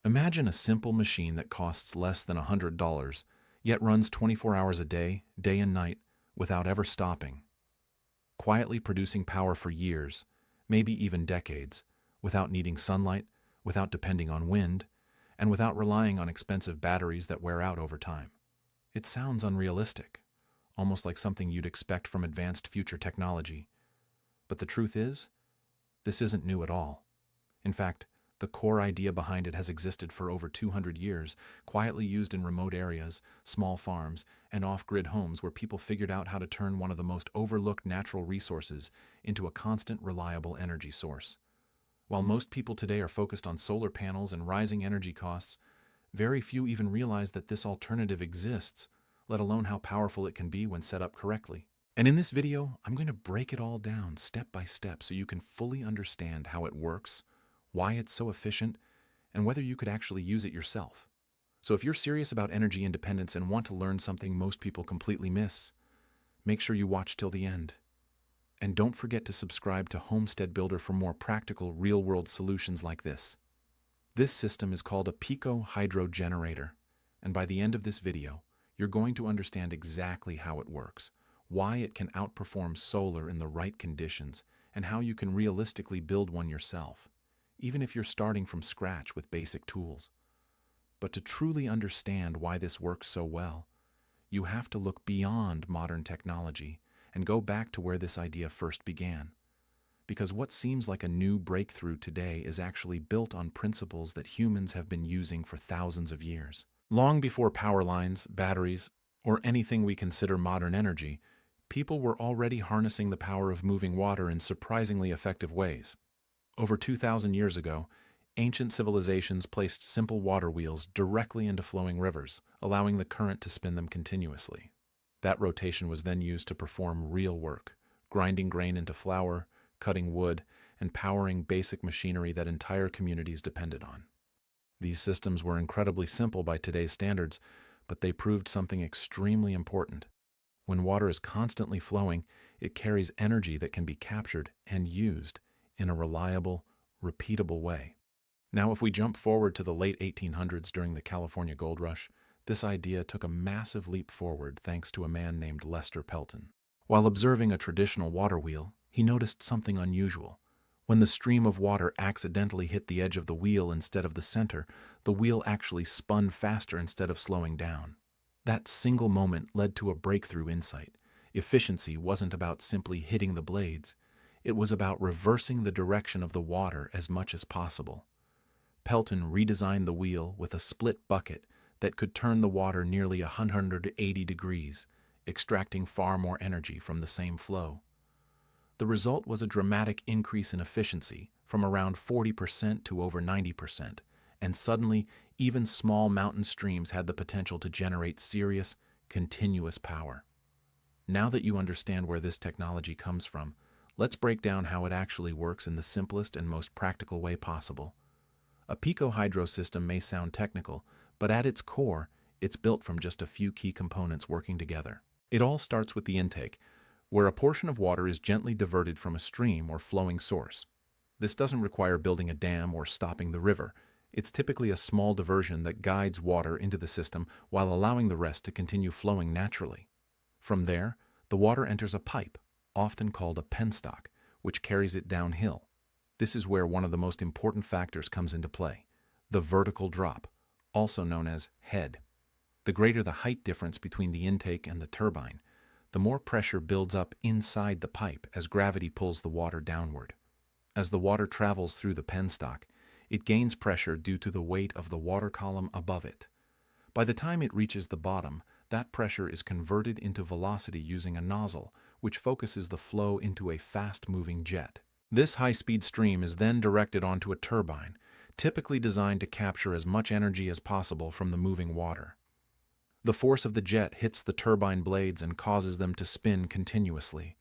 Imagine a simple machine that costs less than $100, yet runs 24 hours a day, day and night, without ever stopping, quietly producing power for years, maybe even decades, without needing sunlight, without depending on wind, and without relying on expensive batteries that wear out over time. It sounds unrealistic, almost like something you'd expect from advanced future technology. But the truth is, this isn't new at all. In fact, the core idea behind it has existed for over 200 years, quietly used in remote areas, small farms, and off-grid homes where people figured out how to turn one of the most overlooked natural resources into a constant, reliable energy source. While most people today are focused on solar panels and rising energy costs, very few even realize that this alternative exists, let alone how powerful it can be when set up correctly. And in this video, I'm going to break it all down step by step so you can fully understand how it works, why it's so efficient, and whether you could actually use it yourself. So if you're serious about energy independence and want to learn something most people completely miss, make sure you watch till the end. And don't forget to subscribe to Homestead Builder for more practical, real-world solutions like this. This system is called a pico hydro generator, and by the end of this video, you're going to understand exactly how it works, why it can outperform solar in the right conditions, and how you can realistically build one yourself, even if you're starting from scratch with basic tools. But to truly understand why this works so well, you have to look beyond modern technology and go back to where this idea first began. Because what seems like a new breakthrough today is actually built on principles that humans have been using for thousands of years. Long before power lines, batteries, or anything we consider modern energy, people were already harnessing the power of moving water in surprisingly effective ways. Over 2,000 years ago, ancient civilizations placed simple water wheels directly into flowing rivers, allowing the current to spin them continuously. That rotation was then used to perform real work, grinding grain into flour, cutting wood, and powering basic machinery that entire communities depended on. These systems were incredibly simple by today's standards, but they proved something extremely important. When water is constantly flowing, it carries energy that can be captured and used in a reliable, repeatable way. Now, if we jump forward to the late 1800s during the California Gold Rush, this idea took a massive leap forward thanks to a man named Lester Pelton. While observing a traditional water wheel, he noticed something unusual. When the stream of water accidentally hit the edge of the wheel instead of the center, the wheel actually spun faster instead of slowing down. That single moment led to a breakthrough insight. Efficiency wasn't about simply hitting the blades. It was about reversing the direction of the water as much as possible. Pelton redesigned the wheel with a split bucket that could turn the water nearly 180 degrees, extracting far more energy from the same flow. The result was a dramatic increase in efficiency from around 40% to over 90%, and suddenly, even small mountain streams had the potential to generate serious, continuous power. Now that you understand where this technology comes from, let's break down how it actually works in the simplest and most practical way possible. A pico hydro system may sound technical, but at its core, it's built from just a few key components working together. It all starts with the intake, where a portion of water is gently diverted from a stream or flowing source. This doesn't require building a dam or stopping the river. It's typically a small diversion that guides water into the system while allowing the rest to continue flowing naturally. From there, the water enters a pipe, often called a penstock, which carries it downhill. This is where one of the most important factors comes into play, the vertical drop, also known as head. The greater the height difference between the intake and the turbine, the more pressure builds up inside the pipe as gravity pulls the water downward. As the water travels through the penstock, it gains pressure due to the weight of the water column above it. By the time it reaches the bottom, that pressure is converted into velocity using a nozzle, which focuses the flow into a fast-moving jet. This high-speed stream is then directed onto a turbine, typically designed to capture as much energy as possible from the moving water. The force of the jet hits the turbine blades and causes them to spin continuously.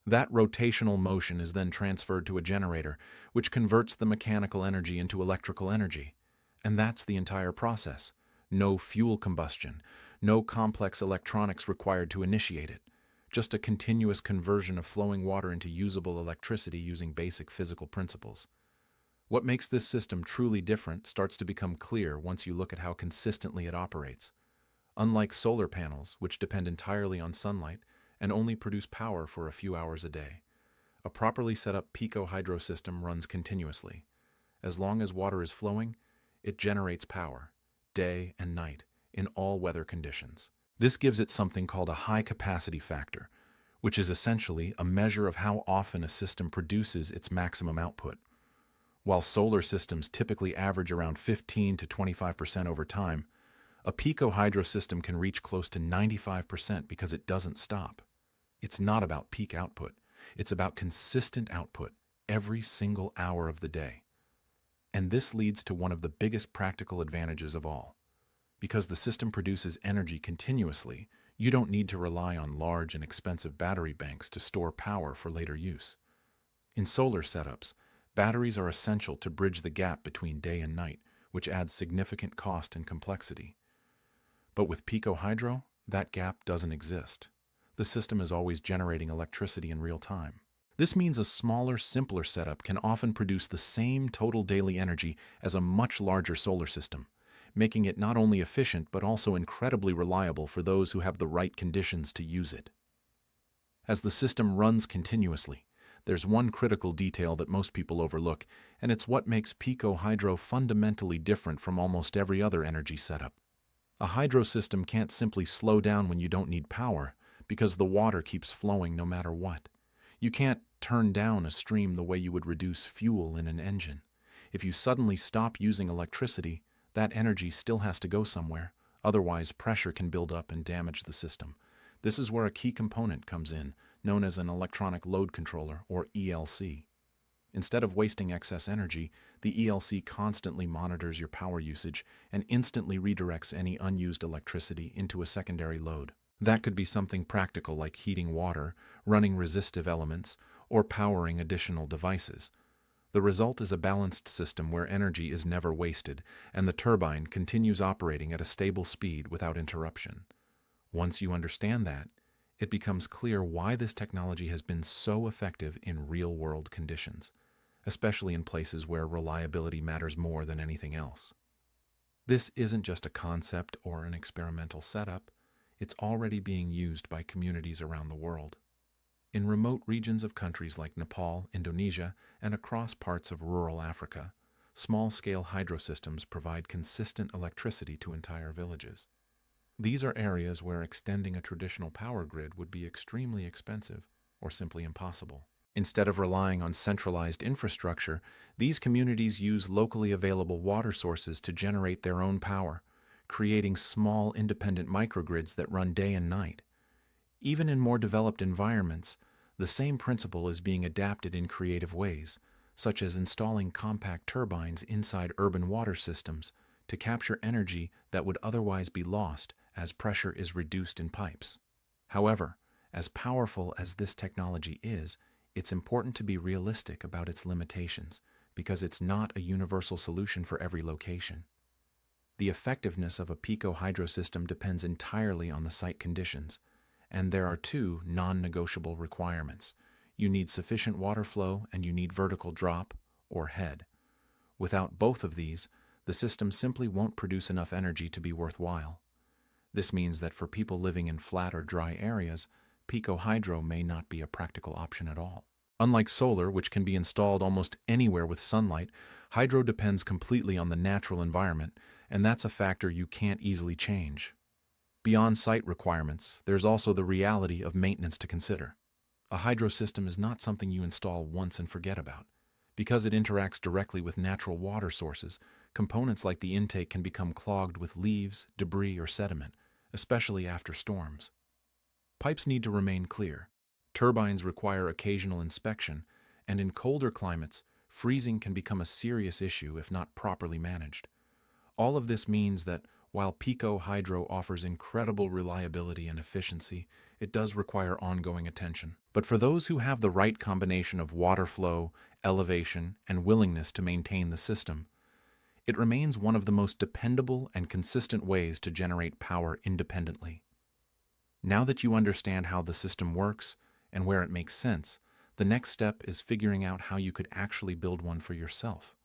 That rotational motion is then transferred to a generator, which converts the mechanical energy into electrical energy. And that's the entire process. No fuel combustion, no complex electronics required to initiate it. Just a continuous conversion of flowing water into usable electricity using basic physical principles. What makes this system truly different starts to become clear once you look at how consistently it operates. Unlike solar panels, which depend entirely on sunlight and only produce power for a few hours a day, a properly set up pico hydro system runs continuously. As long as water is flowing, it generates power, day and night, in all weather conditions. This gives it something called a high capacity factor, which is essentially a measure of how often a system produces its maximum output. While solar systems typically average around 15 to 25% over time, a pico hydro system can reach close to 95% because it doesn't stop. It's not about peak output. It's about consistent output every single hour of the day. And this leads to one of the biggest practical advantages of all. Because the system produces energy continuously, you don't need to rely on large and expensive battery banks to store power for later use. In solar setups, batteries are essential to bridge the gap between day and night, which adds significant cost and complexity. But with pico hydro, that gap doesn't exist. The system is always generating electricity in real time. This means a smaller, simpler setup can often produce the same total daily energy as a much larger solar system, making it not only efficient but also incredibly reliable for those who have the right conditions to use it. As the system runs continuously, there's one critical detail that most people overlook, and it's what makes pico hydro fundamentally different from almost every other energy setup. A hydro system can't simply slow down when you don't need power, because the water keeps flowing no matter what. You can't turn down a stream the way you would reduce fuel in an engine. If you suddenly stop using electricity, that energy still has to go somewhere, otherwise pressure can build up and damage the system. This is where a key component comes in, known as an electronic load controller, or ELC. Instead of wasting excess energy, the ELC constantly monitors your power usage and instantly redirects any unused electricity into a secondary load. That could be something practical like heating water, running resistive elements, or powering additional devices. The result is a balanced system where energy is never wasted, and the turbine continues operating at a stable speed without interruption. Once you understand that, it becomes clear why this technology has been so effective in real-world conditions, especially in places where reliability matters more than anything else. This isn't just a concept or an experimental setup. It's already being used by communities around the world. In remote regions of countries like Nepal, Indonesia, and across parts of rural Africa, small-scale hydro systems provide consistent electricity to entire villages. These are areas where extending a traditional power grid would be extremely expensive or simply impossible. Instead of relying on centralized infrastructure, these communities use locally available water sources to generate their own power, creating small independent microgrids that run day and night. Even in more developed environments, the same principle is being adapted in creative ways, such as installing compact turbines inside urban water systems to capture energy that would otherwise be lost as pressure is reduced in pipes. However, as powerful as this technology is, it's important to be realistic about its limitations because it's not a universal solution for every location. The effectiveness of a pico hydro system depends entirely on the site conditions, and there are two non-negotiable requirements. You need sufficient water flow and you need vertical drop, or head. Without both of these, the system simply won't produce enough energy to be worthwhile. This means that for people living in flat or dry areas, pico hydro may not be a practical option at all. Unlike solar, which can be installed almost anywhere with sunlight, hydro depends completely on the natural environment, and that's a factor you can't easily change. Beyond site requirements, there's also the reality of maintenance to consider. A hydro system is not something you install once and forget about. Because it interacts directly with natural water sources, components like the intake can become clogged with leaves, debris, or sediment, especially after storms. Pipes need to remain clear. Turbines require occasional inspection, and in colder climates, freezing can become a serious issue if not properly managed. All of this means that while pico hydro offers incredible reliability and efficiency, it does require ongoing attention. But for those who have the right combination of water flow, elevation, and willingness to maintain the system, it remains one of the most dependable and consistent ways to generate power independently. Now that you understand how the system works and where it makes sense, the next step is figuring out how you could actually build one for yourself.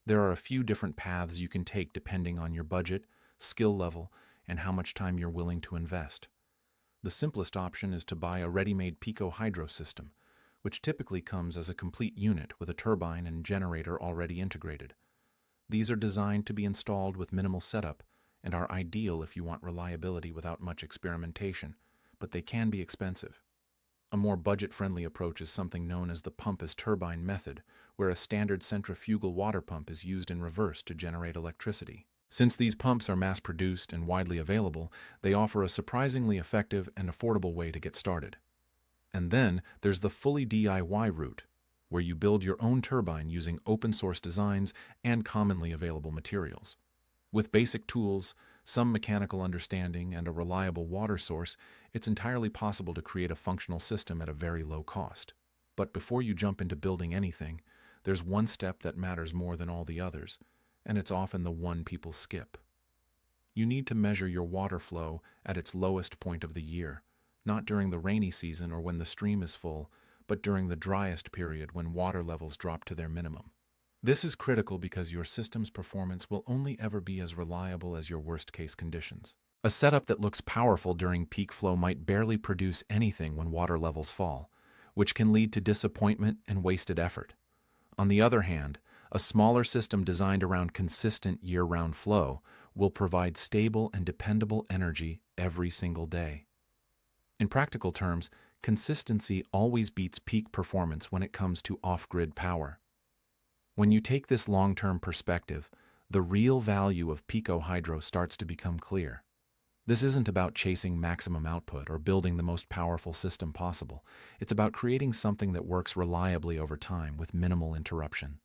There are a few different paths you can take depending on your budget, skill level, and how much time you're willing to invest. The simplest option is to buy a ready-made pico hydro system, which typically comes as a complete unit with a turbine and generator already integrated. These are designed to be installed with minimal setup and are ideal if you want reliability without much experimentation, but they can be expensive. A more budget-friendly approach is something known as the pump-as-turbine method, where a standard centrifugal water pump is used in reverse to generate electricity. Since these pumps are mass-produced and widely available, they offer a surprisingly effective and affordable way to get started. And then there's the fully DIY route, where you build your own turbine using open-source designs and commonly available materials. With basic tools, some mechanical understanding, and a reliable water source, it's entirely possible to create a functional system at a very low cost. But before you jump into building anything, there's one step that matters more than all the others, and it's often the one people skip. You need to measure your water flow at its lowest point of the year, not during the rainy season or when the stream is full, but during the driest period when water levels drop to their minimum. This is critical because your system's performance will only ever be as reliable as your worst-case conditions. A setup that looks powerful during peak flow might barely produce anything when water levels fall, which can lead to disappointment and wasted effort. On the other hand, a smaller system designed around consistent year-round flow will provide stable and dependable energy every single day. In practical terms, consistency always beats peak performance when it comes to off-grid power. When you take this long-term perspective, the real value of pico hydro starts to become clear. This isn't about chasing maximum output or building the most powerful system possible. It's about creating something that works reliably over time with minimal interruption.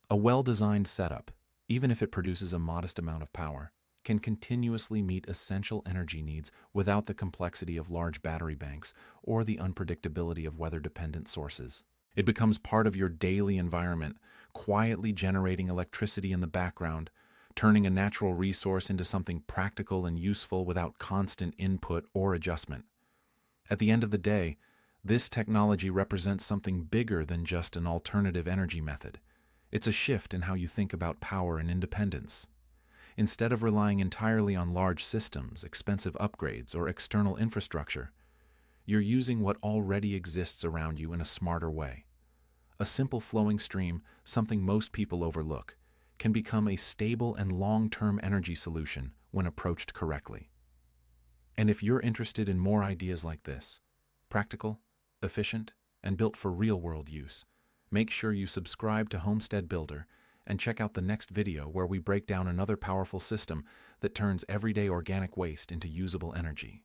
A well-designed setup, even if it produces a modest amount of power, can continuously meet essential energy needs without the complexity of large battery banks or the unpredictability of weather-dependent sources. It becomes part of your daily environment, quietly generating electricity in the background, turning a natural resource into something practical and useful without constant input or adjustment. At the end of the day, this technology represents something bigger than just an alternative energy method. It's a shift in how you think about power and independence. Instead of relying entirely on large systems, expensive upgrades, or external infrastructure, you're using what already exists around you in a smarter way. A simple flowing stream, something most people overlook, can become a stable and long-term energy solution when approached correctly. And if you're interested in more ideas like this, practical, efficient, and built for real-world use, make sure you subscribe to Homestead Builder and check out the next video where we break down another powerful system that turns everyday organic waste into usable energy.